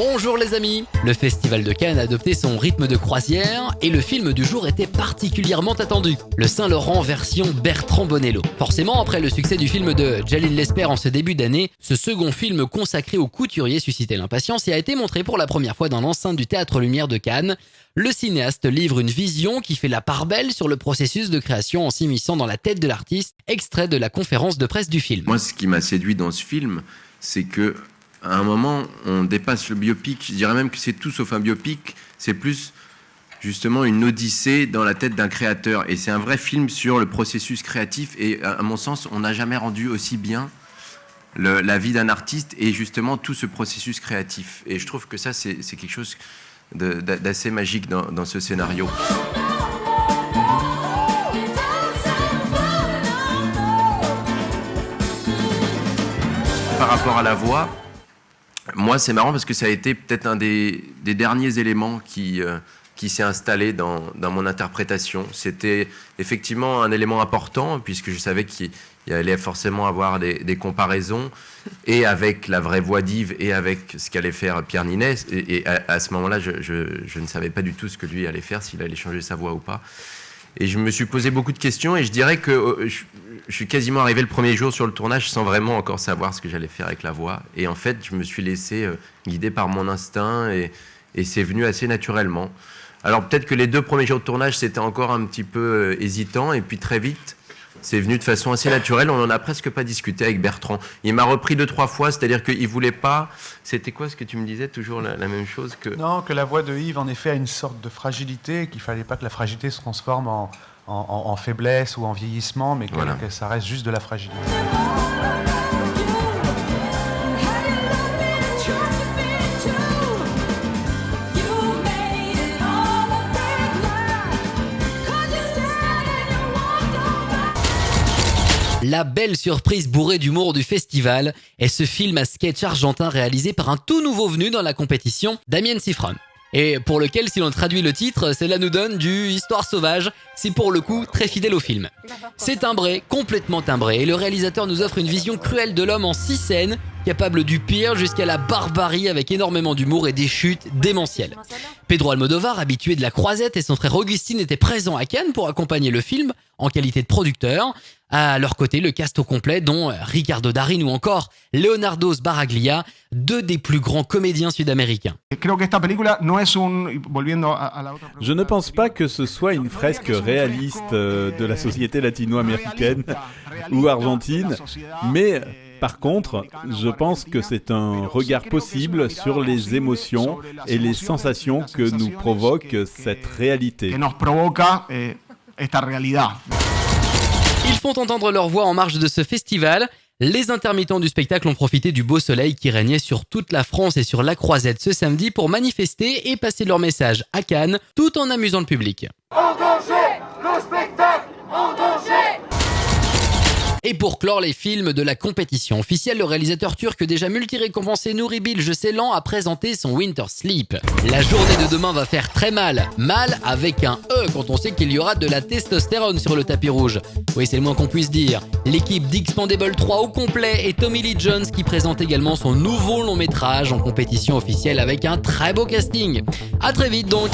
Bonjour les amis. Le Festival de Cannes a adopté son rythme de croisière et le film du jour était particulièrement attendu. Le Saint-Laurent version Bertrand Bonello. Forcément, après le succès du film de Jalil Lesper en ce début d'année, ce second film consacré aux couturiers suscitait l'impatience et a été montré pour la première fois dans l'enceinte du Théâtre Lumière de Cannes. Le cinéaste livre une vision qui fait la part belle sur le processus de création en s'immisçant dans la tête de l'artiste, extrait de la conférence de presse du film. Moi, ce qui m'a séduit dans ce film, c'est que à un moment, on dépasse le biopic. Je dirais même que c'est tout sauf un biopic. C'est plus justement une odyssée dans la tête d'un créateur. Et c'est un vrai film sur le processus créatif. Et à mon sens, on n'a jamais rendu aussi bien la vie d'un artiste et justement tout ce processus créatif. Et je trouve que ça, c'est quelque chose d'assez magique dans ce scénario. Par rapport à la voix, moi, c'est marrant parce que ça a été peut-être un des derniers éléments qui s'est installé dans mon interprétation. C'était effectivement un élément important puisque je savais qu'il allait forcément avoir des comparaisons et avec la vraie voix d'Yves et avec ce qu'allait faire Pierre Ninet. Et à ce moment-là, je ne savais pas du tout ce que lui allait faire, s'il allait changer sa voix ou pas. Et je me suis posé beaucoup de questions et je dirais que je suis quasiment arrivé le premier jour sur le tournage sans vraiment encore savoir ce que j'allais faire avec la voix. Et en fait, je me suis laissé guider par mon instinct et c'est venu assez naturellement. Alors peut-être que les 2 premiers jours de tournage, c'était encore un petit peu hésitant et puis très vite, c'est venu de façon assez naturelle. On n'en a presque pas discuté avec Bertrand. Il m'a repris 2-3 fois, c'est-à-dire qu'il ne voulait pas... C'était quoi ce que tu me disais? Toujours la même chose que... Non, que la voix de Yves, en effet, a une sorte de fragilité, qu'il ne fallait pas que la fragilité se transforme en faiblesse ou en vieillissement, mais que ça reste juste de la fragilité. La belle surprise bourrée d'humour du festival est ce film à sketch argentin réalisé par un tout nouveau venu dans la compétition, Damien Cifrón. Et pour lequel, si l'on traduit le titre, cela nous donne du Histoire sauvage, c'est pour le coup très fidèle au film. C'est timbré, complètement timbré, et le réalisateur nous offre une vision cruelle de l'homme en 6 scènes, capable du pire jusqu'à la barbarie avec énormément d'humour et des chutes démentielles. Pedro Almodóvar, habitué de la croisette, et son frère Augustin étaient présents à Cannes pour accompagner le film en qualité de producteur. À leur côté, le cast au complet, dont Ricardo Darín ou encore Leonardo Sbaraglia, 2 des plus grands comédiens sud-américains. Je ne pense pas que ce soit une fresque réaliste de la société latino-américaine ou argentine, mais par contre, je pense que c'est un regard possible sur les émotions et les sensations que nous provoque cette réalité. Ils font entendre leur voix en marge de ce festival. Les intermittents du spectacle ont profité du beau soleil qui régnait sur toute la France et sur la Croisette ce samedi pour manifester et passer leur message à Cannes, tout en amusant le public. En danger, le spectacle en danger. Et pour clore les films de la compétition officielle, le réalisateur turc déjà multi-récompensé Nuri Bilge Ceylan a présenté son Winter Sleep. La journée de demain va faire très mal. Mal avec un E quand on sait qu'il y aura de la testostérone sur le tapis rouge. Oui, c'est le moins qu'on puisse dire. L'équipe d'Expandable 3 au complet et Tommy Lee Jones qui présente également son nouveau long métrage en compétition officielle avec un très beau casting. À très vite donc.